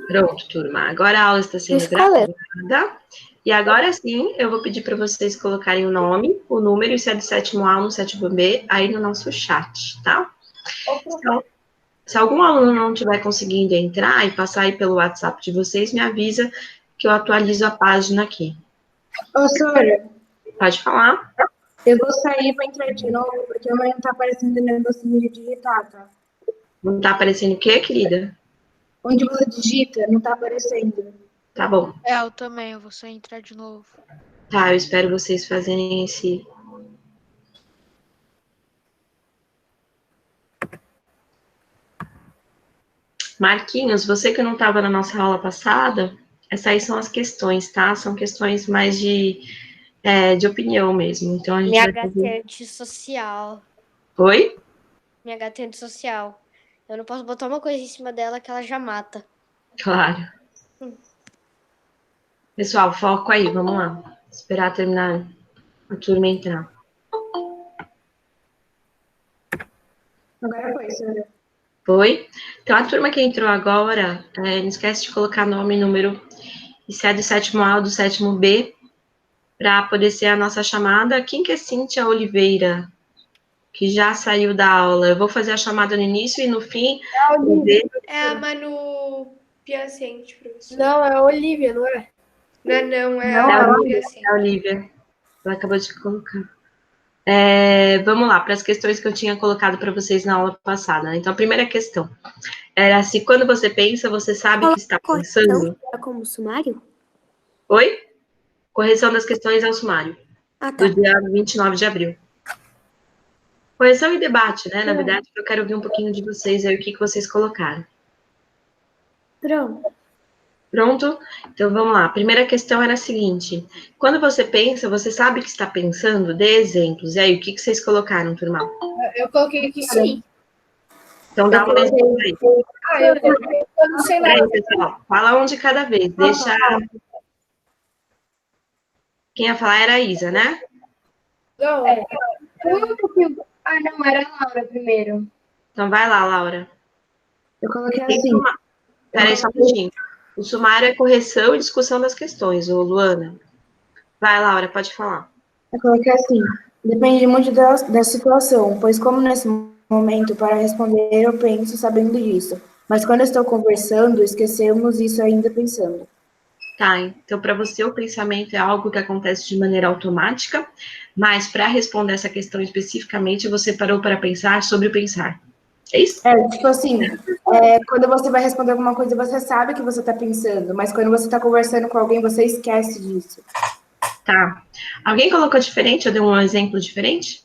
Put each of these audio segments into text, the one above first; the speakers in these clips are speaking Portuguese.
Pronto, turma. Agora a aula está sendo gravada. E agora sim, eu vou pedir para vocês colocarem o nome, o número, se é do sétimo A ou no sétimo B, aí no nosso chat, tá? Então, se algum aluno não estiver conseguindo entrar e passar aí pelo WhatsApp de vocês, me avisa que eu atualizo a página aqui. Ô, Sora, Pode falar? eu vou sair para entrar de novo, porque amanhã não tá aparecendo o negocinho de digitar, tá? Não tá aparecendo o quê, querida? Onde você digita, não tá aparecendo. Tá bom. Eu também, eu vou só entrar de novo. Tá, eu espero vocês fazerem esse... Marquinhos, você que não estava na nossa aula passada, essas aí são as questões, tá? São questões mais de opinião mesmo. Então, a gente Minha vai gata fazer... é antissocial. Oi? Minha gata é antissocial. Eu não posso botar uma coisa em cima dela que ela já mata. Claro. Pessoal, foco aí, vamos lá. Esperar terminar a turma entrar. Agora foi, Sora. Foi? Então, a turma que entrou agora, não esquece de colocar nome, número, e se é do sétimo A ou do sétimo B, para poder ser a nossa chamada. Quem que é Cíntia Oliveira? Que já saiu da aula. Eu vou fazer a chamada no início e no fim. É a Manu Piacente, professor. Não, é a Olivia, não é? Não, é É a a Manu Olivia. Piacente. É a Olivia. Ela acabou de colocar. Vamos lá, para as questões que eu tinha colocado para vocês na aula passada. Então, a primeira questão era se quando você pensa, você sabe que está pensando. Como sumário? Oi? Correção das questões ao sumário. Ah, tá. Do dia 29 de abril. Correção e debate, né? Na verdade, eu quero ouvir um pouquinho de vocês aí, o que vocês colocaram. Pronto. Pronto? Então, vamos lá. A primeira questão era a seguinte. Quando você pensa, você sabe que está pensando? Dê exemplos. E aí, o que vocês colocaram, turma? Eu coloquei aqui sim. Então, dá um exemplo aí. Eu coloquei, eu não sei nada. Peraí, pessoal. Fala um de cada vez. Deixa... Quem ia falar era a Isa, né? Não, não, era a Laura primeiro. Então, vai lá, Laura. Eu coloquei Tem assim. suma... Peraí, só um minutinho. O sumário é correção e discussão das questões, ô Luana. Vai, Laura, pode falar. Eu coloquei assim. Depende muito da situação, pois como nesse momento, para responder, eu penso sabendo disso. Mas quando estou conversando, esquecemos isso ainda pensando. Tá, então para você o pensamento é algo que acontece de maneira automática, mas para responder essa questão especificamente, você parou para pensar sobre o pensar. É isso? Tipo assim, quando você vai responder alguma coisa, você sabe que você está pensando, mas quando você está conversando com alguém, você esquece disso. Tá. Alguém colocou diferente? Eu dei um exemplo diferente?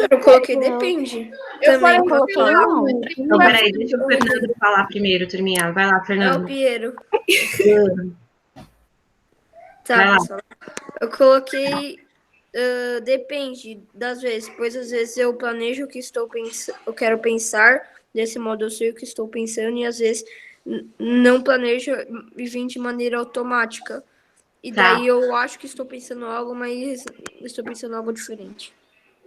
Eu coloquei depende. Eu Também coloquei não. Então, peraí, deixa o Fernando falar primeiro, turminha. Vai lá, É o Fernando. Piero. Vai Tá, lá. pessoal. Eu coloquei depende das vezes, pois às vezes eu planejo o que eu quero pensar, desse modo eu sei o que estou pensando, e às vezes não planejo e vem de maneira automática. E Tá. daí eu acho que estou pensando algo, mas estou pensando algo diferente.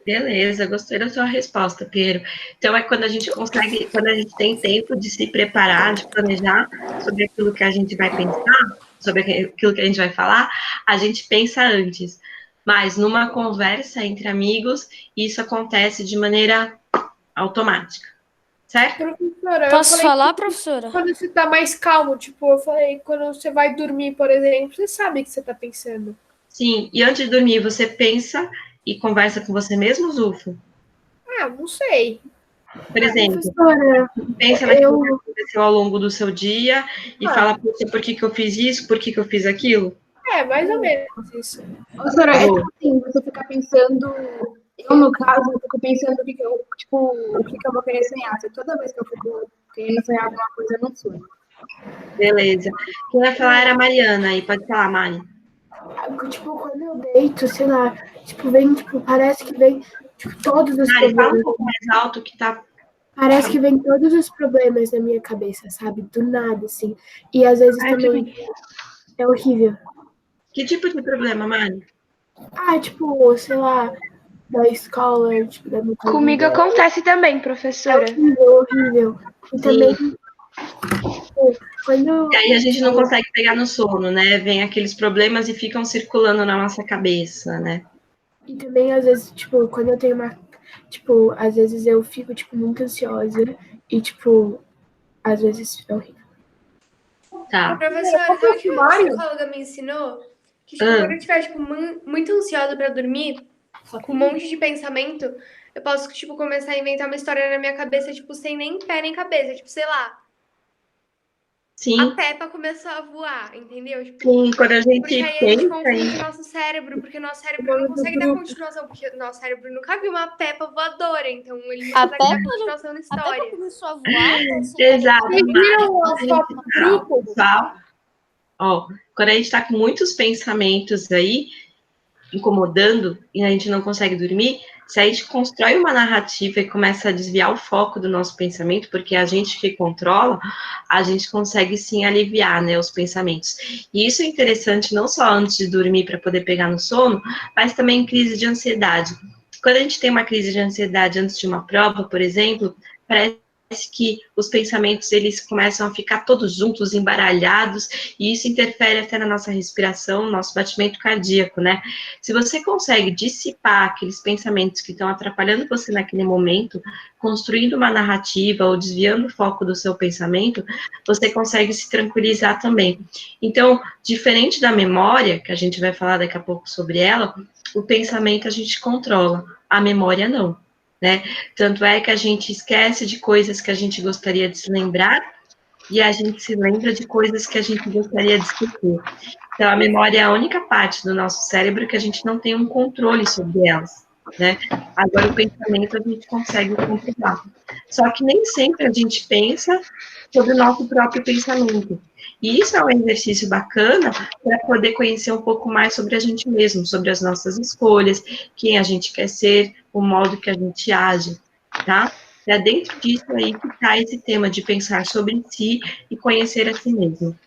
Beleza, gostei da sua resposta, Piero. Então, é quando a gente consegue, quando a gente tem tempo de se preparar, de planejar sobre aquilo que a gente vai pensar, sobre aquilo que a gente vai falar, a gente pensa antes. Mas numa conversa entre amigos, isso acontece de maneira automática, certo? Professora, Posso falar, professora? quando você tá mais calmo, tipo, eu falei, quando você vai dormir, por exemplo, você sabe que você tá pensando. Sim, e antes de dormir, você pensa e conversa com você mesmo, Zufo? Não sei. Por exemplo, Professora, pensa naquilo que aconteceu ao longo do seu dia e fala por que eu fiz isso, por que eu fiz aquilo. mais ou menos isso. Professora, tipo assim, você fica pensando. Eu, no caso, eu fico pensando o que eu vou querer sonhar. Toda vez que eu fico querendo sonhar alguma coisa, eu não sonho. Beleza. Quem vai falar era a Mariana aí, pode falar, Mari. Tipo, quando eu deito, sei lá, parece que vem, todos os Mari, fala um problemas. pouco mais alto que tá... Parece que vem todos os problemas na minha cabeça, sabe? Do nada, assim. E às vezes também é horrível. Que tipo de problema, Mari? Tipo, sei lá, da escola, tipo, da minha Comigo acontece também, professora. horrível. E também, E aí a gente não consegue pegar no sono, né? Vem aqueles problemas e ficam circulando na nossa cabeça, né? E também, às vezes, tipo, quando eu tenho uma... Tipo, às vezes eu fico, tipo, muito ansiosa e, tipo, às vezes é horrível. Tá. Professora, sabe o que uma psicóloga me ensinou? Que, tipo, quando eu estiver, tipo, muito ansiosa pra dormir, com um monte de pensamento, eu posso, tipo, começar a inventar uma história na minha cabeça, tipo, sem nem pé nem cabeça. Tipo, sei lá, Sim. a Peppa começou a voar, entendeu? Tipo, Sim, quando a gente porque aí a gente pensa confunde nosso cérebro, porque nosso cérebro não consegue dar continuação, porque nosso cérebro nunca viu uma Peppa voadora, então ele não A consegue dar Peppa continuação na A Peppa história. começou a voar, então se Exato, Vocês viram as fotos do grupo? pessoal. Ó, quando a gente tá com muitos pensamentos aí, incomodando, e a gente não consegue dormir, se a gente constrói uma narrativa e começa a desviar o foco do nosso pensamento, porque é a gente que controla, a gente consegue sim aliviar, né, os pensamentos. E isso é interessante não só antes de dormir para poder pegar no sono, mas também em crise de ansiedade. Quando a gente tem uma crise de ansiedade antes de uma prova, por exemplo, parece que os pensamentos eles começam a ficar todos juntos, embaralhados, e isso interfere até na nossa respiração, no nosso batimento cardíaco, né? Se você consegue dissipar aqueles pensamentos que estão atrapalhando você naquele momento, construindo uma narrativa ou desviando o foco do seu pensamento, você consegue se tranquilizar também. Então, diferente da memória, que a gente vai falar daqui a pouco sobre ela, o pensamento a gente controla, a memória não. Né? Tanto é que a gente esquece de coisas que a gente gostaria de se lembrar e a gente se lembra de coisas que a gente gostaria de esquecer. Então, a memória é a única parte do nosso cérebro que a gente não tem um controle sobre elas, né? Agora, o pensamento a gente consegue controlar. Só que nem sempre a gente pensa sobre o nosso próprio pensamento. E isso é um exercício bacana para poder conhecer um pouco mais sobre a gente mesmo, sobre as nossas escolhas, quem a gente quer ser, o modo que a gente age, tá? É dentro disso aí que está esse tema de pensar sobre si e conhecer a si mesmo.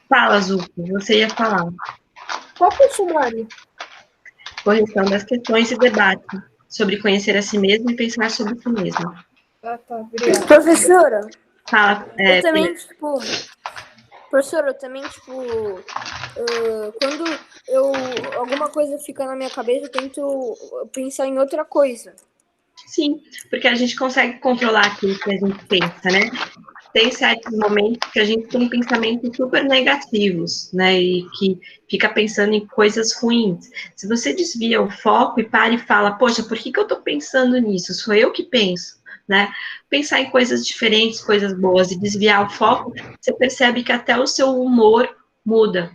Fala, Zuko, você ia falar. Qual que é o sumário? Correção das questões e debate sobre conhecer a si mesmo e pensar sobre si mesmo. Ah, tá, obrigada. Professora, Fala, eu também, tipo... Professora, eu também, tipo... quando alguma coisa fica na minha cabeça, eu tento pensar em outra coisa. sim, porque a gente consegue controlar aquilo que a gente pensa, né? Tem certos momentos que a gente tem pensamentos super negativos, né? E que fica pensando em coisas ruins. Se você desvia o foco e para e fala, poxa, por que eu tô pensando nisso? Sou eu que penso, né? Pensar em coisas diferentes, coisas boas e desviar o foco, você percebe que até o seu humor muda,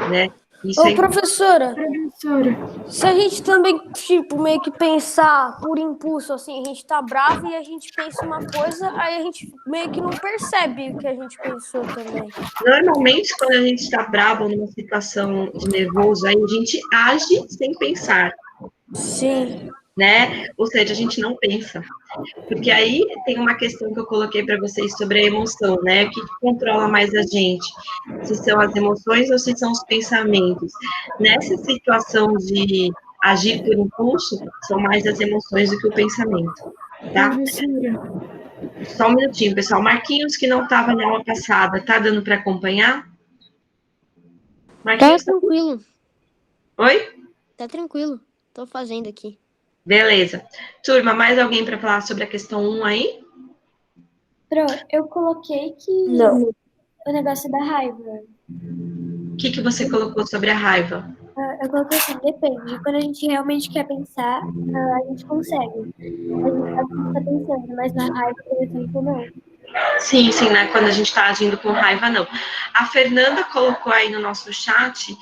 né? Isso é Professora, Professora, se a gente também, tipo, meio que pensar por impulso, assim, a gente tá bravo e a gente pensa uma coisa, aí a gente meio que não percebe o que a gente pensou também. Normalmente, quando a gente está bravo numa situação de nervoso, aí a gente age sem pensar, Sim. né? Ou seja, a gente não pensa. Porque aí tem uma questão que eu coloquei para vocês sobre a emoção, né? O que controla mais a gente? Se são as emoções ou se são os pensamentos? Nessa situação de agir por impulso, são mais as emoções do que o pensamento, tá? professora. Só um minutinho, pessoal. Marquinhos, que não estava na aula passada, tá dando para acompanhar? Tá Marquinhos, tranquilo, oi? tá tranquilo. Tô fazendo aqui. Beleza. Turma, mais alguém para falar sobre a questão 1 aí? Pro, eu coloquei que Não. o negócio da raiva. O que você colocou sobre a raiva? Eu coloquei assim, depende. Quando a gente realmente quer pensar, a gente consegue. A gente sabe o que está pensando, mas na raiva, por exemplo, não. Sim, sim, né? Quando a gente está agindo com raiva, não. A Fernanda colocou aí no nosso chat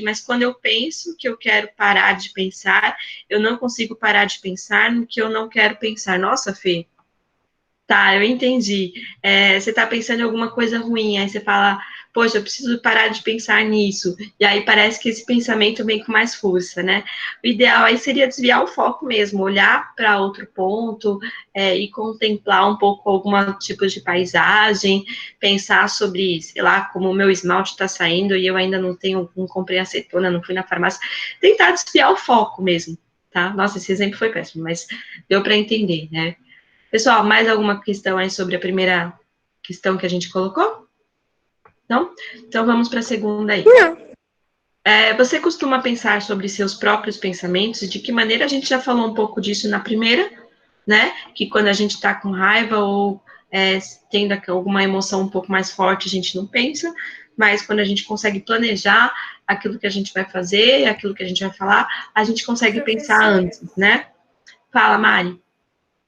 mas quando eu penso que eu quero parar de pensar, eu não consigo parar de pensar no que eu não quero pensar. Nossa, Fê, tá, eu entendi. Você está pensando em alguma coisa ruim, aí você fala, poxa, eu preciso parar de pensar nisso. E aí parece que esse pensamento vem com mais força, né? O ideal aí seria desviar o foco mesmo, olhar para outro ponto e contemplar um pouco algum tipo de paisagem, pensar sobre, sei lá, como o meu esmalte está saindo e eu ainda não comprei acetona, não fui na farmácia. Tentar desviar o foco mesmo, tá? Nossa, esse exemplo foi péssimo, mas deu para entender, né? Pessoal, mais alguma questão aí sobre a primeira questão que a gente colocou? Não? Então vamos para a segunda aí. Você costuma pensar sobre seus próprios pensamentos? De que maneira? A gente já falou um pouco disso na primeira, né? Que quando a gente está com raiva ou tendo alguma emoção um pouco mais forte, a gente não pensa, mas quando a gente consegue planejar aquilo que a gente vai fazer, aquilo que a gente vai falar, a gente consegue pensar antes, né? Fala, Mari.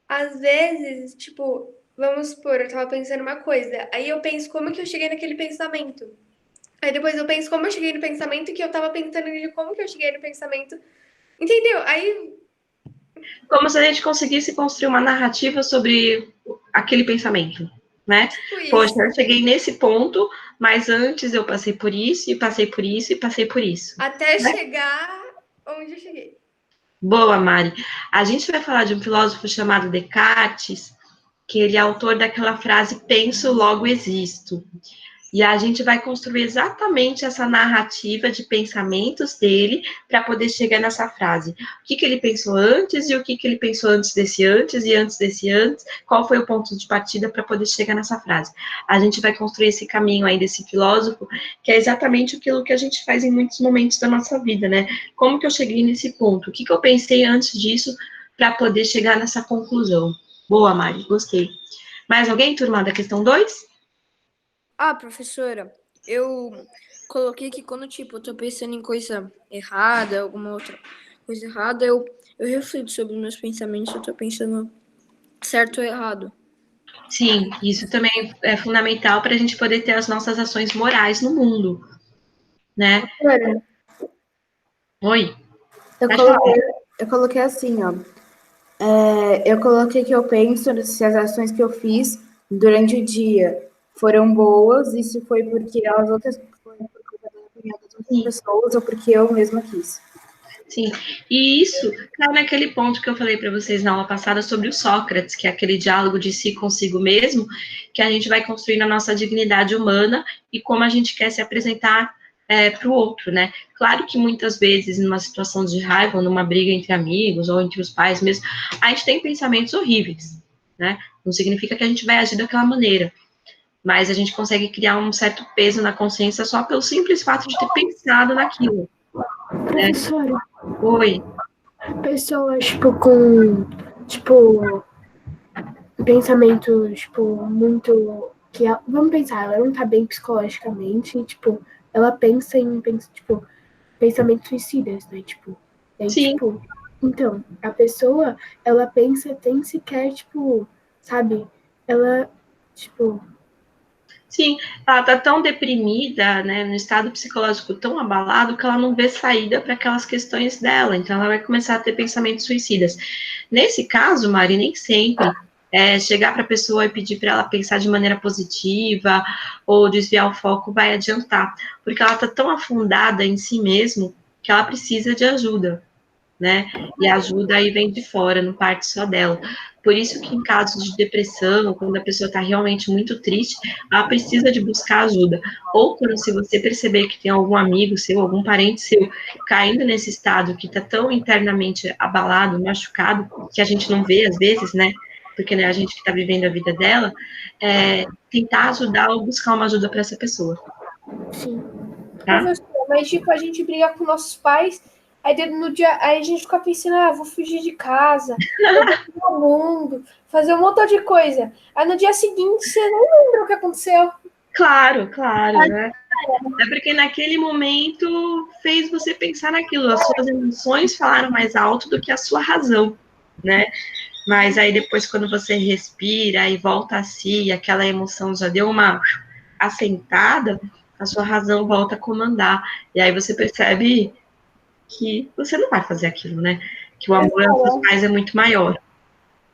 Às vezes, tipo, vamos supor, eu tava pensando uma coisa, aí eu penso como que eu cheguei naquele pensamento. Aí depois eu penso como eu cheguei no pensamento que eu tava pensando de como que eu cheguei no pensamento. Entendeu? Aí. Como se a gente conseguisse construir uma narrativa sobre aquele pensamento, né? Tipo isso. Poxa, eu cheguei nesse ponto, mas antes eu passei por isso, e passei por isso, e passei por isso. Até chegar onde eu cheguei. Boa, Mari. A gente vai falar de um filósofo chamado Descartes, que ele é autor daquela frase penso, logo existo. E a gente vai construir exatamente essa narrativa de pensamentos dele para poder chegar nessa frase. O que ele pensou antes e o que ele pensou antes desse antes e antes desse antes, qual foi o ponto de partida para poder chegar nessa frase. A gente vai construir esse caminho aí desse filósofo, que é exatamente aquilo que a gente faz em muitos momentos da nossa vida, né? Como que eu cheguei nesse ponto? O que eu pensei antes disso para poder chegar nessa conclusão? Boa, Mari, gostei. Mais alguém, turma, da questão 2? Professora, eu coloquei que quando, tipo, eu tô pensando em coisa errada, alguma outra coisa errada, eu reflito sobre meus pensamentos, se eu tô pensando certo ou errado. Sim, isso também é fundamental para a gente poder ter as nossas ações morais no mundo, né? Oi? Eu coloquei assim, ó. Eu coloquei que eu penso se as ações que eu fiz durante o dia foram boas e se foi porque as outras foi por culpa da opinião das outras pessoas ou porque eu mesma quis. Sim, e isso cai naquele ponto que eu falei para vocês na aula passada sobre o Sócrates, que é aquele diálogo de si consigo mesmo, que a gente vai construir na nossa dignidade humana e como a gente quer se apresentar para o outro, né? Claro que muitas vezes, numa situação de raiva, ou numa briga entre amigos, ou entre os pais mesmo, a gente tem pensamentos horríveis, né? Não significa que a gente vai agir daquela maneira, mas a gente consegue criar um certo peso na consciência só pelo simples fato de ter pensado naquilo. Professora, Oi. pessoas, tipo, pensamentos, muito, vamos pensar, ela não tá bem psicologicamente, tipo, ela pensa em, tipo, pensamentos suicidas, né, tipo, Sim. tipo, então, a pessoa, ela pensa, tem sequer, tipo, sabe, ela, tipo... Sim, ela tá tão deprimida, né, no estado psicológico tão abalado, que ela não vê saída para aquelas questões dela, então ela vai começar a ter pensamentos suicidas. Nesse caso, Mari, nem sempre chegar para a pessoa e pedir para ela pensar de maneira positiva ou desviar o foco vai adiantar, porque ela tá tão afundada em si mesmo que ela precisa de ajuda, né? E a ajuda aí vem de fora, não parte só dela. Por isso que em casos de depressão, quando a pessoa está realmente muito triste, ela precisa de buscar ajuda. Ou quando se você perceber que tem algum amigo seu, algum parente seu, caindo nesse estado que está tão internamente abalado, machucado, que a gente não vê às vezes, né? Porque não é a gente que está vivendo a vida dela, tentar ajudar ou buscar uma ajuda para essa pessoa. Sim. Tá? Mas, tipo, a gente briga com nossos pais, aí no dia, aí a gente fica pensando, vou fugir de casa, vou pro mundo, fazer um montão de coisa. Aí no dia seguinte você não lembra o que aconteceu. Claro, né? É porque naquele momento fez você pensar naquilo, as suas emoções falaram mais alto do que a sua razão, né? Mas aí depois, quando você respira e volta a si, aquela emoção já deu uma assentada, a sua razão volta a comandar. E aí você percebe que você não vai fazer aquilo, né? Que o amor aos seus pais é muito maior.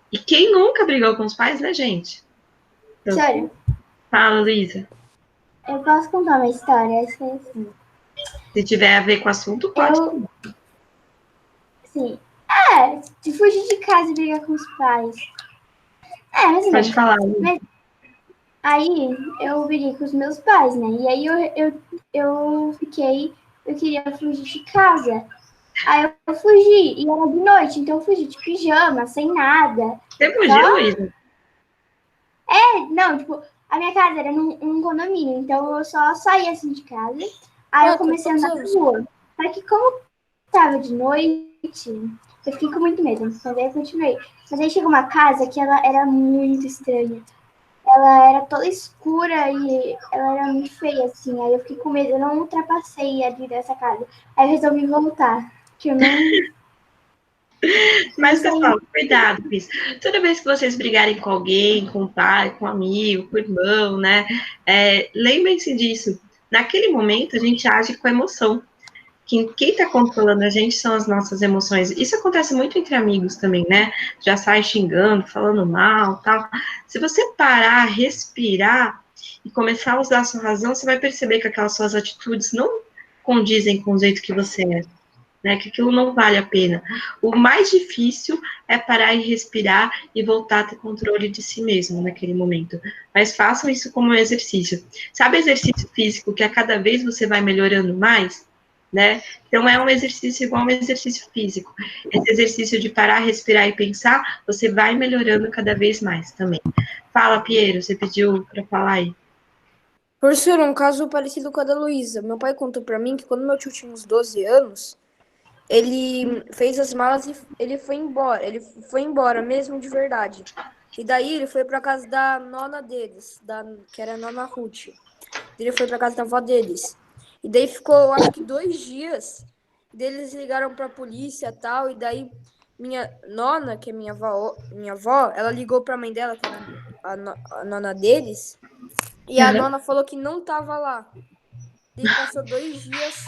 E quem nunca brigou com os pais, né, gente? Então, Sério, fala, Luísa. eu posso contar uma história? Acho que é assim. Se tiver a ver com o assunto, pode. Sim. De fugir de casa e brigar com os pais. Mas Pode falar. aí eu briguei com os meus pais, né? E aí eu queria fugir de casa. Aí eu fugi, e era de noite, então eu fugi de pijama, sem nada. Você fugiu, Luísa? Não, tipo, A minha casa era num condomínio, então eu só saía assim de casa. Aí eu comecei a andar na rua. Só que como tava de noite, eu fiquei com muito medo. Mas aí eu continuei. Mas aí chegou uma casa que ela era muito estranha. Ela era toda escura e ela era muito feia, assim. Aí eu fiquei com medo, eu não ultrapassei ali dessa casa. Aí eu resolvi voltar. Que eu não. Mas, pessoal, cuidado com isso. Toda vez que vocês brigarem com alguém, com o pai, com o amigo, com o irmão, né? Lembrem-se disso. Naquele momento, a gente age com emoção. Quem está controlando a gente são as nossas emoções. Isso acontece muito entre amigos também, né? Já sai xingando, falando mal, tal. Se você parar, respirar e começar a usar a sua razão, você vai perceber que aquelas suas atitudes não condizem com o jeito que você é, né? Que aquilo não vale a pena. O mais difícil é parar e respirar e voltar a ter controle de si mesmo naquele momento. Mas façam isso como um exercício. Sabe exercício físico que a cada vez você vai melhorando mais? Né? Então, é um exercício igual um exercício físico. Esse exercício de parar, respirar e pensar, você vai melhorando cada vez mais também. Fala, Piero, você pediu para falar aí. Professor, um caso parecido com a da Luísa. Meu pai contou pra mim que quando meu tio tinha uns 12 anos, ele fez as malas e ele foi embora. Ele foi embora mesmo de verdade. E daí ele foi pra casa da nona deles, que era a nona Ruth. Ele foi pra casa da avó deles. E daí ficou, acho que 2 dias. Daí eles ligaram pra polícia e tal. E daí minha nona, que é minha avó, ela ligou pra mãe dela, que era a nona deles. E a nona falou que não tava lá. Daí passou 2 dias.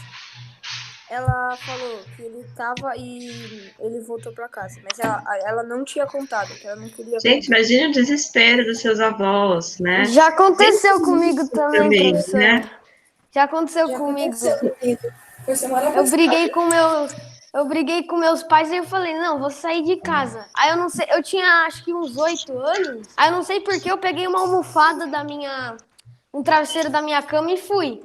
Ela falou que ele tava e ele voltou pra casa. Mas ela não tinha contado, que ela não queria Gente, contar. imagine o desespero dos seus avós, né? Já aconteceu comigo também, professora. Né? Já aconteceu comigo. Eu briguei com meus pais e eu falei, não, vou sair de casa. Aí eu não sei, eu tinha acho que uns 8 anos. Aí eu não sei porque eu peguei uma almofada um travesseiro da minha cama e fui.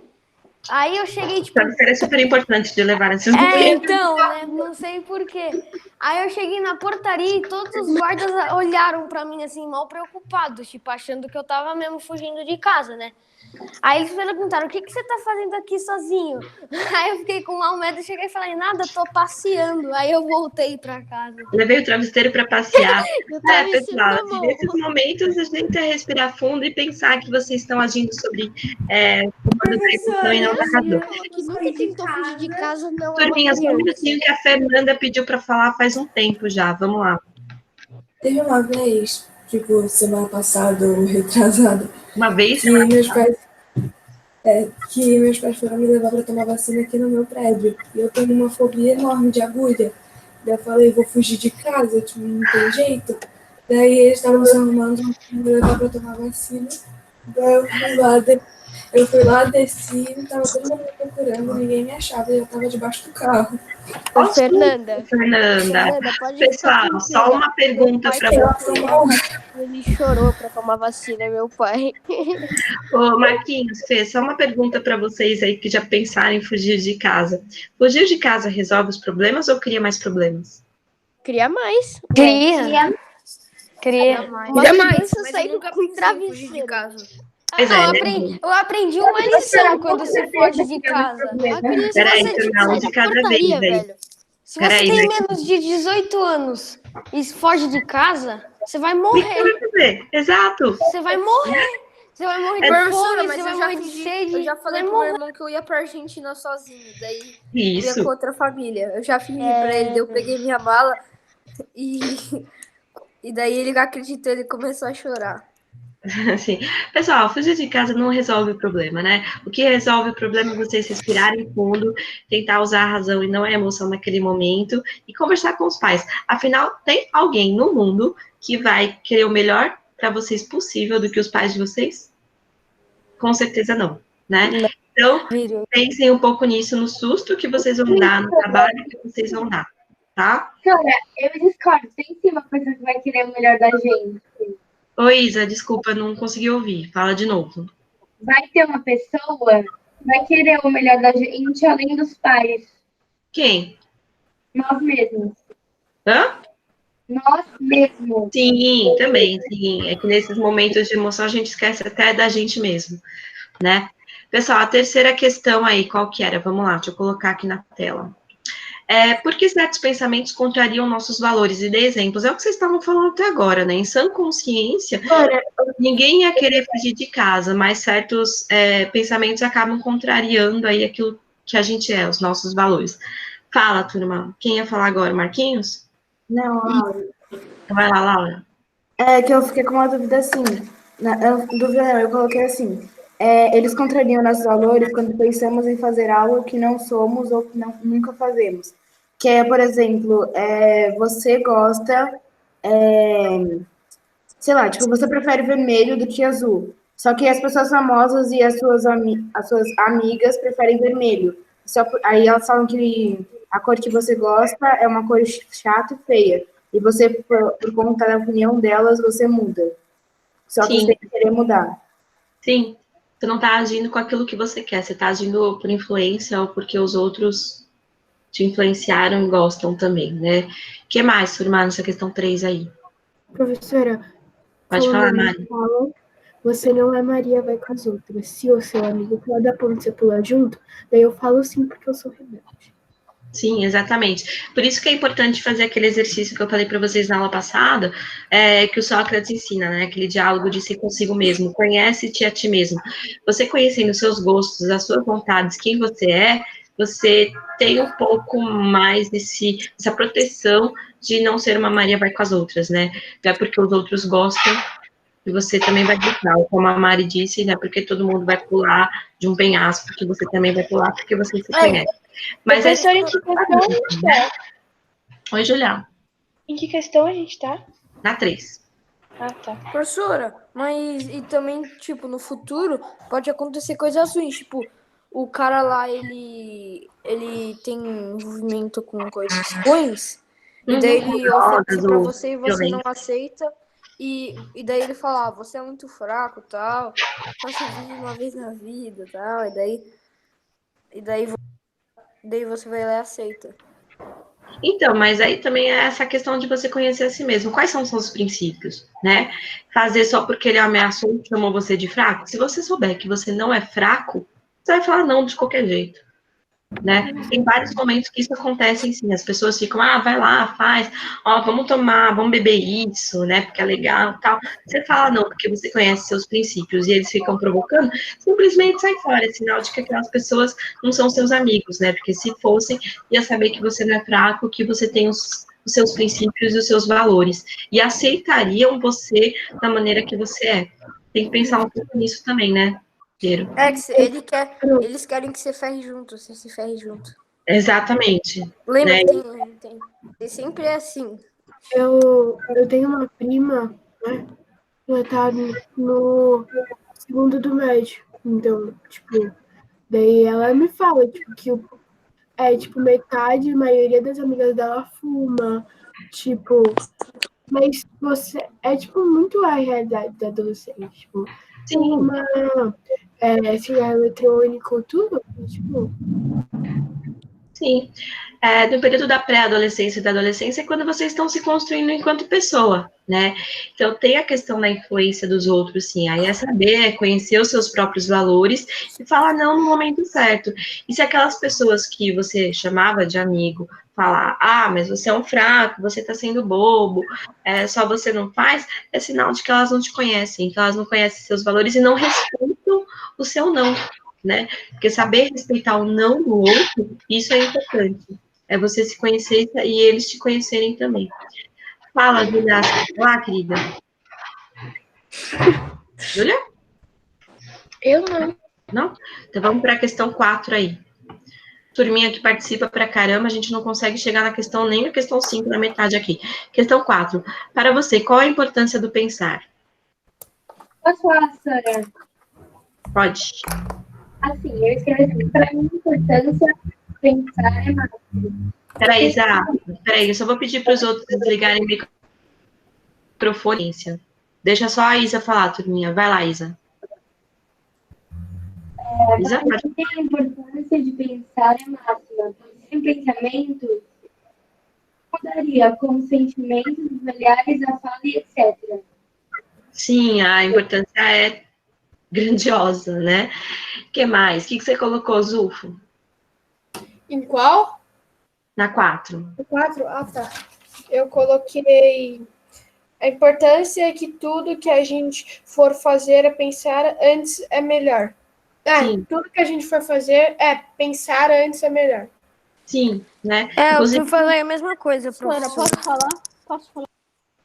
Aí eu cheguei, tipo... É super importante de levar nesses momentos. Então, né? Não sei porquê. Aí eu cheguei na portaria e todos os guardas olharam pra mim, assim, mal preocupados, tipo, achando que eu tava mesmo fugindo de casa, né? Aí eles perguntaram, o que você tá fazendo aqui sozinho? Aí eu fiquei com mal medo e cheguei e falei, nada, tô passeando. Aí eu voltei pra casa. Levei o travesseiro para passear. Pessoal, nesses momentos a gente tem que respirar fundo e pensar que vocês estão agindo sobre comando da emoção e não da razão. Que nunca tentou fugir de casa, não. Turminha, só um minutinho que a Fernanda pediu para falar faz um tempo já. Vamos lá. Teve uma vez, tipo, semana passada ou retrasada, Uma vez? que meus pais foram me levar para tomar vacina aqui no meu prédio. E eu tenho uma fobia enorme de agulha. Daí eu falei, vou fugir de casa, tipo, não tem jeito. Daí eles estavam se arrumando para me levar para tomar vacina. Daí eu fui lá, desci, tava todo mundo me procurando, ninguém me achava, eu já tava debaixo do carro. Fernanda, pode Pessoal, só uma pergunta para você. Ele chorou para tomar vacina, meu pai. Ô, Marquinhos, Fê, só uma pergunta para vocês aí que já pensaram em fugir de casa. Fugir de casa resolve os problemas ou cria mais problemas? Cria mais. Cria. Uma criança saindo com Fugir de travesseiro. casa. Pois Eu aprendi uma lição quando se foge de casa. Peraí, não, de cada vez aí. Velho. Se você tem menos de 18 anos e foge de casa, você vai morrer. Exato. Você vai morrer. Você vai morrer de fome, você vai morrer de sede. Eu já falei pro meu irmão que eu ia pra Argentina sozinho. Daí eu ia com outra família. Eu já fingi pra ele, daí eu peguei minha mala e daí ele acreditou, ele começou a chorar. Assim, pessoal, fugir de casa não resolve o problema, né? O que resolve o problema é vocês respirarem fundo, tentar usar a razão e não a emoção naquele momento e conversar com os pais. Afinal, tem alguém no mundo que vai querer o melhor para vocês possível do que os pais de vocês? Com certeza não, né? Então, pensem um pouco nisso, no susto que vocês vão dar, no trabalho que vocês vão dar, tá? Cara, eu discordo. Tem sim uma pessoa que vai querer o melhor da gente. Oi, Isa, desculpa, não consegui ouvir. Fala de novo. Vai ter uma pessoa que vai querer o melhor da gente além dos pais. Quem? Nós mesmos. Hã? Nós mesmos. Sim, também, sim. É que nesses momentos de emoção a gente esquece até da gente mesmo, né? Pessoal, a terceira questão aí, qual que era? Vamos lá, deixa eu colocar aqui na tela. Por que certos pensamentos contrariam nossos valores? E dê exemplos. É o que vocês estavam falando até agora, né? Em sã consciência, ninguém ia querer fugir de casa, mas certos pensamentos acabam contrariando aí aquilo que a gente é, os nossos valores. Fala, turma. Quem ia falar agora? Marquinhos? Não, Laura. Então vai lá, Laura. É que eu fiquei com uma dúvida assim. Dúvida não, eu coloquei assim. Eles contrariam nossos valores quando pensamos em fazer algo que não somos ou que nunca fazemos. Que é, por exemplo, você gosta, sei lá, tipo, você prefere vermelho do que azul. Só que as pessoas famosas e as suas amigas preferem vermelho. Aí elas falam que a cor que você gosta é uma cor chata e feia. E você, por conta da opinião delas, você muda. Só que Sim. sem querer mudar. Sim. Você não está agindo com aquilo que você quer, você está agindo por influência ou porque os outros te influenciaram e gostam também, né? O que mais, turma, nessa questão 3 aí? Professora, Pode falar, Mari. Você não é Maria, vai com as outras. Se o seu amigo pular da ponte, você pula junto, daí eu falo sim porque eu sou rebelde. Sim, exatamente. Por isso que é importante fazer aquele exercício que eu falei para vocês na aula passada, que o Sócrates ensina, né? Aquele diálogo de si consigo mesmo. Conhece-te a ti mesmo. Você conhecendo os seus gostos, as suas vontades, quem você tem um pouco mais dessa proteção de não ser uma Maria vai com as outras, né? Não é porque os outros gostam que você também vai gostar. Como a Mari disse, não é porque todo mundo vai pular de um penhasco que você também vai pular porque você se conhece. Mas professor, em que questão a gente tá? Oi, Julião. Em que questão a gente tá? Na 3. Ah, tá. Professora, mas e também, tipo, no futuro pode acontecer coisas ruins, tipo, o cara lá, ele tem envolvimento com coisas ruins, e daí ele oferece pra você e você não aceita, e daí ele fala, você é muito fraco, tal, só se vive uma vez na vida, tal, e daí você vai lá e aceita. Então, mas aí também é essa questão de você conhecer a si mesmo. Quais são os seus princípios, né? Fazer só porque ele ameaçou e chamou você de fraco? Se você souber que você não é fraco, você vai falar não de qualquer jeito, né? Tem vários momentos que isso acontece, sim. As pessoas ficam, vai lá, faz, vamos tomar, vamos beber isso, né? Porque é legal, tal. Você fala não, porque você conhece seus princípios e eles ficam provocando, simplesmente sai fora. É sinal de que aquelas pessoas não são seus amigos, né? Porque se fossem, ia saber que você não é fraco, que você tem os seus princípios e os seus valores. E aceitariam você da maneira que você é. Tem que pensar um pouco nisso também, né? Pedro? Eles querem que você ferre junto, você se ferre junto. Exatamente. Lembra Né? que tem sempre é assim. Eu tenho uma prima, né? Ela tá no segundo do médio. Então, tipo, daí ela me fala, tipo, que metade, a maioria das amigas dela fuma, tipo, mas você tipo muito a realidade da adolescente, tipo, fuma, cigarro eletrônico, tudo, tipo. Sim. No período da pré-adolescência e da adolescência é quando vocês estão se construindo enquanto pessoa, né? Então, tem a questão da influência dos outros, sim. Aí é saber, conhecer os seus próprios valores e falar não no momento certo. E se aquelas pessoas que você chamava de amigo falar, mas você é um fraco, você tá sendo bobo, só você não faz, é sinal de que elas não te conhecem, que elas não conhecem seus valores e não respeitam o seu não, né? Porque saber respeitar o não do outro, isso é importante. É você se conhecer e eles te conhecerem também. Fala, Julia. Olá, querida. Julia? Eu não. Não? Então vamos para a questão 4 aí. Turminha que participa pra caramba, a gente não consegue chegar na questão nem na questão 5, na metade aqui. Questão 4. Para você, qual a importância do pensar? Posso falar, Sara? Pode. Assim, eu escrevi que para mim a importância pensar é mais. Peraí, Isa. Peraí, eu só vou pedir para os outros desligarem o microfone. Deixa só a Isa falar, turminha. Vai lá, Isa. Isa, pode. A importância de pensar é máxima. Sem pensamento, ajudaria com sentimentos, olhares, a fala e etc. Sim, a importância é grandiosa, né? O que mais? O que você colocou, Zulfo? Em qual? Na 4. O 4? Ah, tá. Eu coloquei a importância é que tudo que a gente for fazer é pensar antes é melhor. Sim. Tudo que a gente for fazer é pensar antes é melhor. Sim, né? Eu falei a mesma coisa, professora. Posso falar?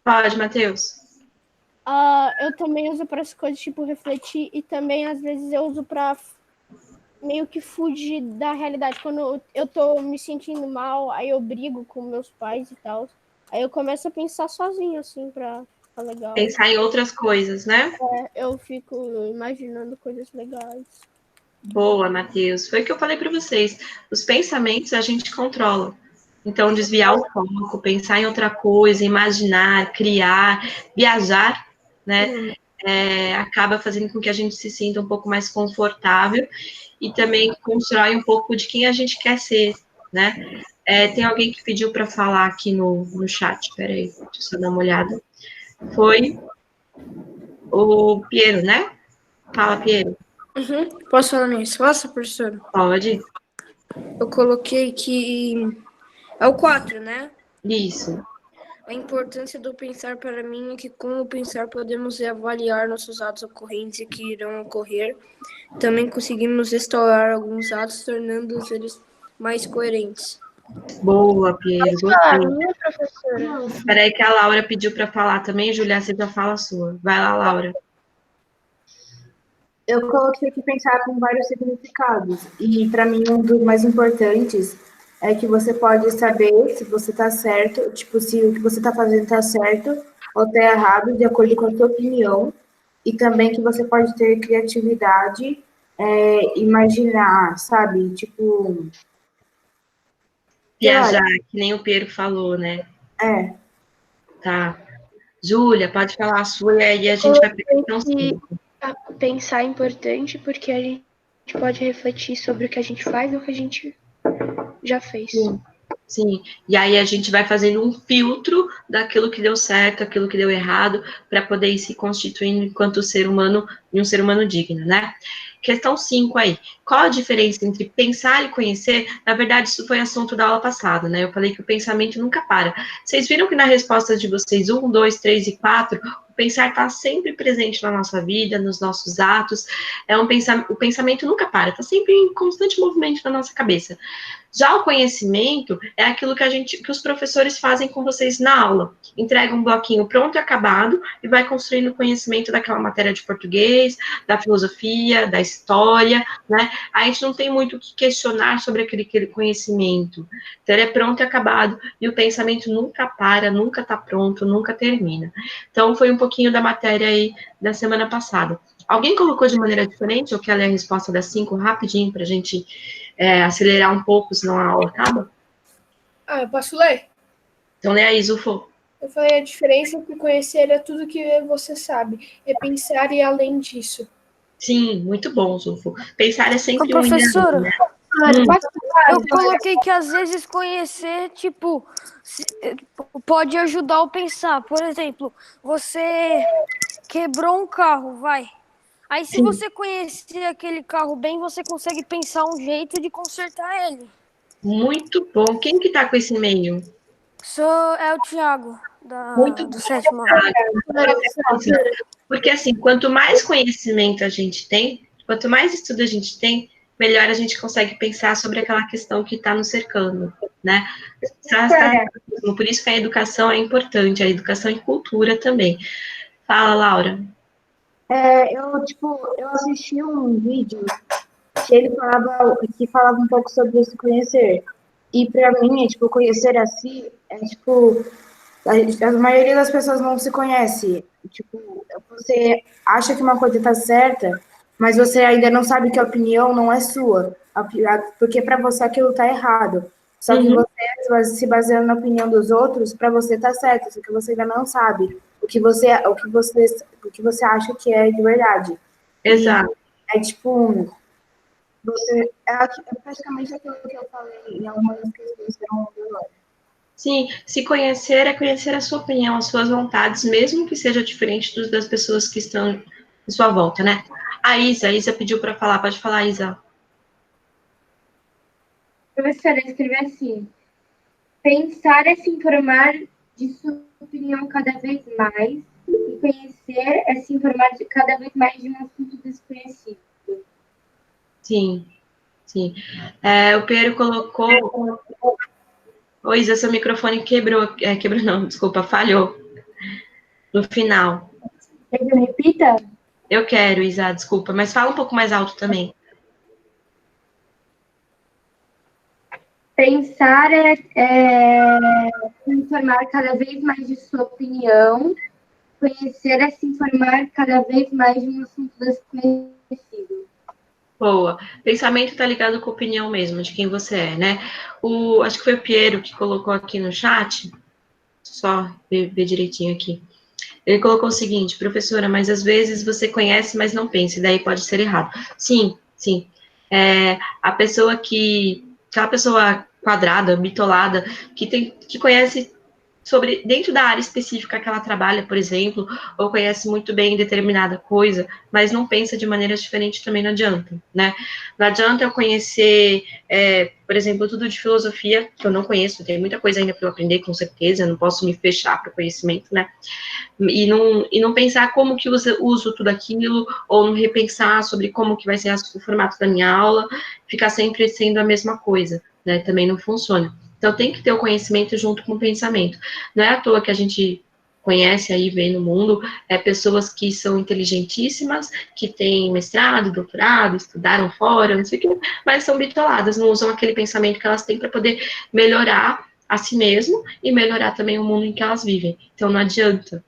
Pode, Matheus. Eu também uso para as coisas, tipo, refletir, e também, às vezes, eu uso para meio que fugir da realidade. Quando eu tô me sentindo mal, aí eu brigo com meus pais e tal. Aí eu começo a pensar sozinho, assim, pra ficar legal. Pensar em outras coisas, né? Eu fico imaginando coisas legais. Boa, Matheus. Foi o que eu falei para vocês. Os pensamentos a gente controla. Então, desviar o foco, pensar em outra coisa, imaginar, criar, viajar, né? Acaba fazendo com que a gente se sinta um pouco mais confortável e também constrói um pouco de quem a gente quer ser, né? Tem alguém que pediu para falar aqui no chat. Peraí, deixa eu só dar uma olhada. Foi o Piero, né? Fala, Piero. Posso falar minha resposta, professora? Pode. Eu coloquei que é o 4, né? Isso. A importância do pensar para mim é que com o pensar podemos avaliar nossos atos ocorrentes e que irão ocorrer. Também conseguimos restaurar alguns atos, tornando eles mais coerentes. Boa, Piero. Claro, Gostei. minha professora. Espera aí que a Laura pediu para falar também. Julia, você já fala a sua. Vai lá, Laura. Eu coloquei aqui pensar com vários significados. E, para mim, um dos mais importantes é que você pode saber se você está certo, tipo, se o que você está fazendo está certo ou está errado, de acordo com a sua opinião. E também que você pode ter criatividade, imaginar, sabe? Tipo... Viajar, que nem o Piero falou, né? Tá. Júlia, pode falar a sua e aí a gente vai pegar então 5. Pensar é importante porque a gente pode refletir sobre o que a gente faz e o que a gente já fez. Sim. E aí a gente vai fazendo um filtro daquilo que deu certo, aquilo que deu errado, para poder ir se constituindo enquanto ser humano e um ser humano digno, né? Questão 5 aí. Qual a diferença entre pensar e conhecer? Na verdade, isso foi assunto da aula passada, né? Eu falei que o pensamento nunca para. Vocês viram que na resposta de vocês, 1, 2, 3 e 4, o pensar está sempre presente na nossa vida, nos nossos atos. O pensamento nunca para, está sempre em constante movimento na nossa cabeça. Já o conhecimento é aquilo que os professores fazem com vocês na aula. Entrega um bloquinho pronto e acabado e vai construindo o conhecimento daquela matéria de português, da filosofia, da história, né? A gente não tem muito o que questionar sobre aquele conhecimento. Então, ele é pronto e acabado e o pensamento nunca para, nunca está pronto, nunca termina. Então, foi um pouquinho da matéria aí da semana passada. Alguém colocou de maneira diferente ou quer ler a resposta das 5 rapidinho para a gente acelerar um pouco, senão a aula acaba? Eu posso ler? Então, lê aí, Zufo. Eu falei, a diferença é que conhecer é tudo que você sabe. É pensar e além disso. Sim, muito bom, Zufo. Pensar é sempre professora, né? Eu coloquei que às vezes conhecer, tipo, pode ajudar a pensar. Por exemplo, você quebrou um carro, vai. Aí se você conhecer aquele carro bem, você consegue pensar um jeito de consertar ele. Muito bom. Quem que tá com esse e-mail? É o Thiago, Muito do bom. 7º. Porque assim, quanto mais conhecimento a gente tem, quanto mais estudo a gente tem, melhor a gente consegue pensar sobre aquela questão que está nos cercando, né? Por isso que a educação é importante, a educação e cultura também. Fala, Laura. Eu assisti um vídeo que ele falava um pouco sobre se conhecer. E para mim, conhecer a si a maioria das pessoas não se conhece. Você acha que uma coisa está certa, mas você ainda não sabe que a opinião não é sua, porque para você aquilo está errado. Só que você se baseando na opinião dos outros, para você está certo, só que você ainda não sabe o que você acha que é de verdade. Exato. É praticamente aquilo que eu falei em algumas questões que eu não ouvi agora. Sim, se conhecer é conhecer a sua opinião, as suas vontades, mesmo que seja diferente das pessoas que estão em sua volta, né? A Isa pediu para falar, pode falar, Isa. Professora, eu escrevi assim: pensar é se informar de sua opinião cada vez mais, e conhecer é se informar de cada vez mais de um assunto desconhecido. Sim, sim. O Pedro colocou. Ô, Isa, seu microfone quebrou. Quebrou não, desculpa, falhou no final. Quer que eu repita? Eu quero, Isa, desculpa, mas fala um pouco mais alto também. Pensar é se informar cada vez mais de sua opinião. Conhecer é se informar cada vez mais de um assunto desconhecido. Boa. Pensamento tá ligado com a opinião mesmo, de quem você é, né? Acho que foi o Piero que colocou aqui no chat, só ver direitinho aqui. Ele colocou o seguinte: professora, mas às vezes você conhece, mas não pensa, e daí pode ser errado. Sim, sim. Aquela pessoa quadrada, bitolada, que conhece sobre, dentro da área específica que ela trabalha, por exemplo, ou conhece muito bem determinada coisa, mas não pensa de maneiras diferentes, também não adianta, né? Não adianta eu conhecer, por exemplo, tudo de filosofia, que eu não conheço, tem muita coisa ainda para eu aprender, com certeza, eu não posso me fechar para o conhecimento, né? E não pensar como que uso tudo aquilo, ou não repensar sobre como que vai ser o formato da minha aula, ficar sempre sendo a mesma coisa, né? Também não funciona. Então, tem que ter o conhecimento junto com o pensamento. Não é à toa que a gente conhece aí, vê no mundo, pessoas que são inteligentíssimas, que têm mestrado, doutorado, estudaram fora, não sei o que, mas são bitoladas, não usam aquele pensamento que elas têm para poder melhorar a si mesmo e melhorar também o mundo em que elas vivem. Então, não adianta,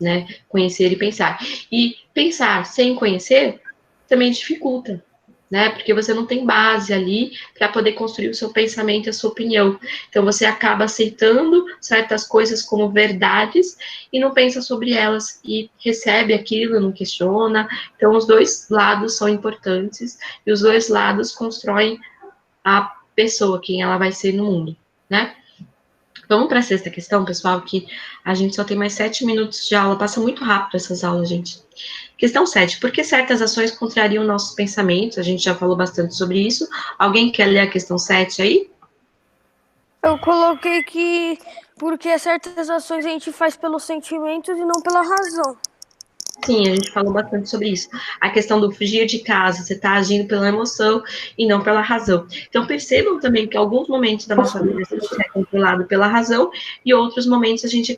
né, conhecer e pensar. E pensar sem conhecer também dificulta, né? Porque você não tem base ali para poder construir o seu pensamento e a sua opinião. Então você acaba aceitando certas coisas como verdades e não pensa sobre elas e recebe aquilo, não questiona. Então os dois lados são importantes e os dois lados constroem a pessoa, quem ela vai ser no mundo, né? Vamos para a sexta questão, pessoal, que a gente só tem mais 7 minutos de aula, passa muito rápido essas aulas, gente. Questão 7. Por que certas ações contrariam nossos pensamentos? A gente já falou bastante sobre isso. Alguém quer ler a questão 7 aí? Eu coloquei que porque certas ações a gente faz pelos sentimentos e não pela razão. Sim, a gente falou bastante sobre isso. A questão do fugir de casa, você está agindo pela emoção e não pela razão. Então, percebam também que alguns momentos da nossa vida a gente é controlado pela razão e outros momentos a gente é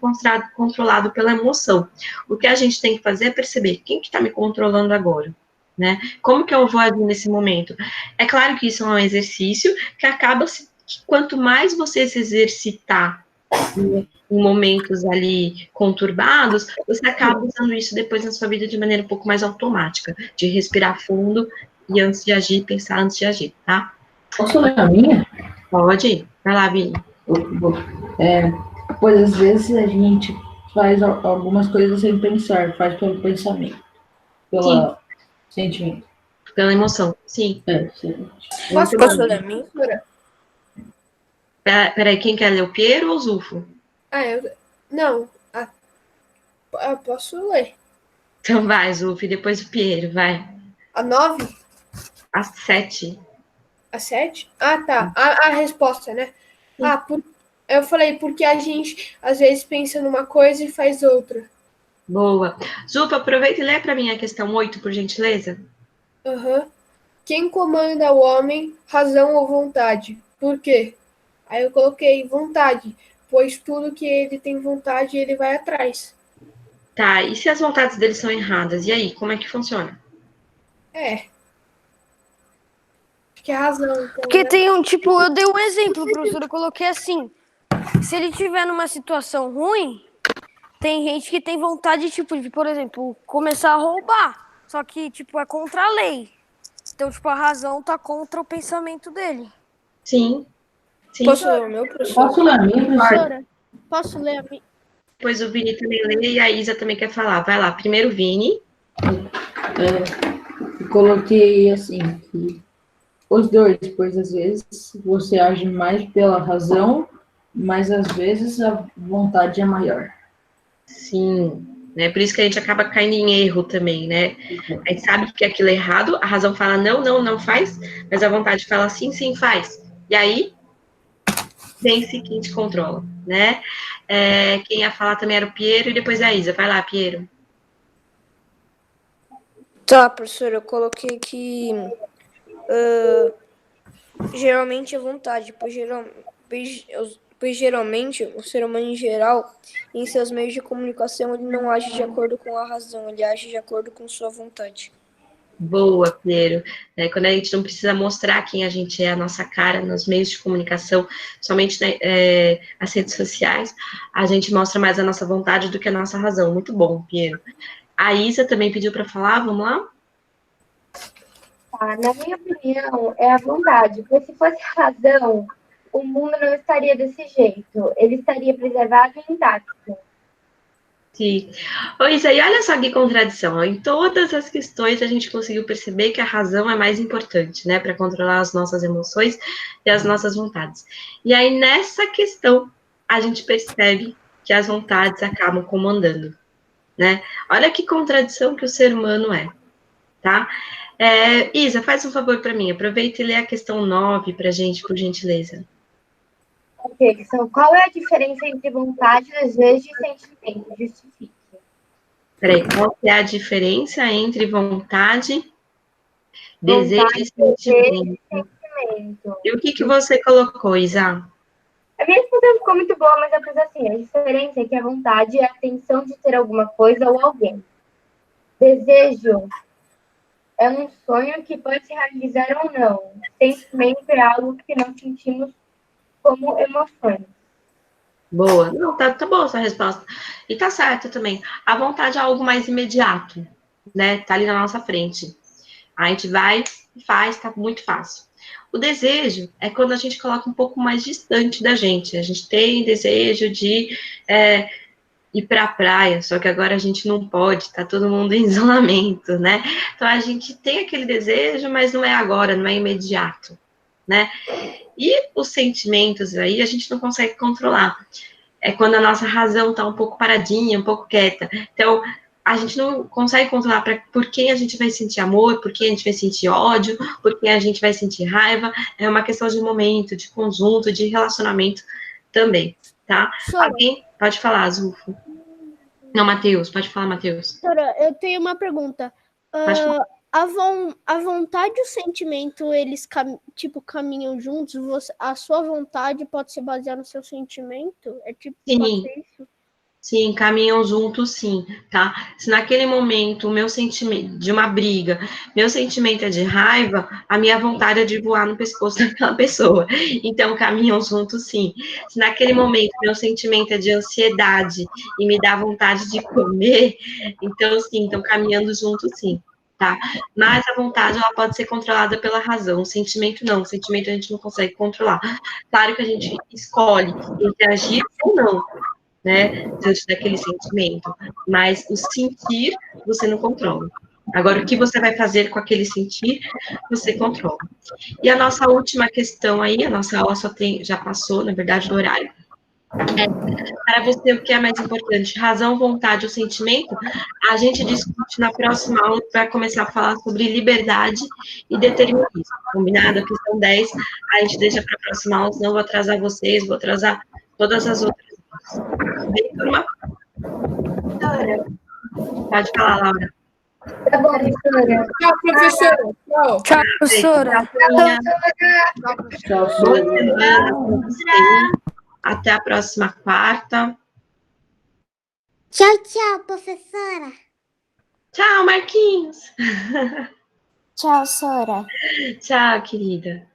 controlado pela emoção. O que a gente tem que fazer é perceber quem que está me controlando agora, né? Como que eu vou agir nesse momento? É claro que isso é um exercício que acaba que quanto mais você se exercitar em momentos ali conturbados, você acaba usando isso depois na sua vida de maneira um pouco mais automática, de respirar fundo e antes de agir, pensar antes de agir, tá? Posso ler a minha? Pode ir. Vai lá, Vini. Pois às vezes a gente faz algumas coisas sem pensar, faz pelo pensamento, pelo sentimento. Pela emoção, sim. Sim. Posso ler a minha? Peraí, quem quer ler, o Piero ou o Zulfo? Não. Posso ler. Então vai, Zulfo, e depois o Piero, vai. A 9? A 7. A 7? Ah, tá. A resposta, né? Eu falei, porque a gente às vezes pensa numa coisa e faz outra. Boa. Zulfo, aproveita e lê para mim a questão 8, por gentileza. Quem comanda o homem, razão ou vontade? Por quê? Aí eu coloquei vontade, pois tudo que ele tem vontade, ele vai atrás. Tá, e se as vontades dele são erradas? E aí, como é que funciona? Que é a razão. Então, Porque tem eu dei um exemplo, professor, eu coloquei assim, se ele estiver numa situação ruim, tem gente que tem vontade, de, por exemplo, começar a roubar, só que, é contra a lei. Então, a razão tá contra o pensamento dele. Sim. Posso ler o meu, professor? Posso ler a minha, professora? Posso ler a minha? Depois o Vini também lê e a Isa também quer falar. Vai lá, primeiro o Vini. Eu coloquei assim, que os dois, pois às vezes você age mais pela razão mas às vezes a vontade é maior. Sim, né? Por isso que a gente acaba caindo em erro também, né? A gente sabe que aquilo é errado, a razão fala não, não, não faz, mas a vontade fala sim, sim, faz. E aí, vence quem te controla, né? Quem ia falar também era o Piero e depois a Isa. Vai lá, Piero. Tá, professora, eu coloquei que geralmente é vontade, pois geralmente o ser humano em geral, em seus meios de comunicação, ele não age de acordo com a razão, ele age de acordo com sua vontade. Boa, Piero. Quando a gente não precisa mostrar quem a gente é, a nossa cara nos meios de comunicação, somente nas redes sociais, a gente mostra mais a nossa vontade do que a nossa razão. Muito bom, Piero. A Isa também pediu para falar, vamos lá? Tá, na minha opinião, é a vontade, porque se fosse a razão, o mundo não estaria desse jeito. Ele estaria preservado e intacto. Sim. Ô, Isa, e olha só que contradição. Em todas as questões a gente conseguiu perceber que a razão é mais importante, né, para controlar as nossas emoções e as nossas vontades. E aí, nessa questão, a gente percebe que as vontades acabam comandando, né? Olha que contradição que o ser humano é, tá? Isa, faz um favor para mim, aproveita e lê a questão 9 para a gente, por gentileza. Ok, qual é a diferença entre vontade, desejo e sentimento? Justifique. Peraí, qual é a diferença entre vontade, desejo e sentimento? E o que você colocou, Isa? A minha resposta ficou muito boa, mas eu fiz assim, a diferença é que a vontade é a intenção de ter alguma coisa ou alguém. Desejo é um sonho que pode se realizar ou não. Sentimento é algo que nós sentimos como emoções. Boa. Não, tá boa essa resposta. E tá certo também. A vontade é algo mais imediato, né? Tá ali na nossa frente. A gente vai e faz, tá muito fácil. O desejo é quando a gente coloca um pouco mais distante da gente. A gente tem desejo de ir pra praia, só que agora a gente não pode, tá todo mundo em isolamento, né? Então a gente tem aquele desejo, mas não é agora, não é imediato, né? E os sentimentos aí a gente não consegue controlar. É quando a nossa razão está um pouco paradinha, um pouco quieta. Então, a gente não consegue controlar por quem a gente vai sentir amor, por quem a gente vai sentir ódio, por quem a gente vai sentir raiva. É uma questão de momento, de conjunto, de relacionamento também, tá? Alguém pode falar, Zulfo. Não, Matheus, pode falar, Matheus. Doutora, eu tenho uma pergunta. A vontade e o sentimento, eles caminham juntos? A sua vontade pode se basear no seu sentimento? Sim. Sim, caminham juntos, sim, tá? Se naquele momento o meu sentimento de uma briga, meu sentimento é de raiva, a minha vontade é de voar no pescoço daquela pessoa. Então, caminham juntos, sim. Se naquele momento meu sentimento é de ansiedade e me dá vontade de comer, então, sim, estão caminhando juntos, sim, tá? Mas a vontade, ela pode ser controlada pela razão, o sentimento não, o sentimento a gente não consegue controlar. Claro que a gente escolhe entre agir ou não, né, diante daquele sentimento, mas o sentir você não controla. Agora, o que você vai fazer com aquele sentir, você controla. E a nossa última questão aí, a nossa aula já passou, na verdade, do horário. Para você, o que é mais importante? Razão, vontade ou sentimento? A gente discute na próxima aula, para começar a falar sobre liberdade e determinismo. Combinado? A questão 10, a gente deixa para a próxima aula, senão eu vou atrasar vocês, vou atrasar todas as outras. Bem, turma? Pode falar, Laura. Tá bom, professora. Tchau, professora. Tchau. Tchau, professora. Tchau, Boa semana. Até a próxima quarta. Tchau, tchau, professora. Tchau, Marquinhos. Tchau, Sora. Tchau, querida.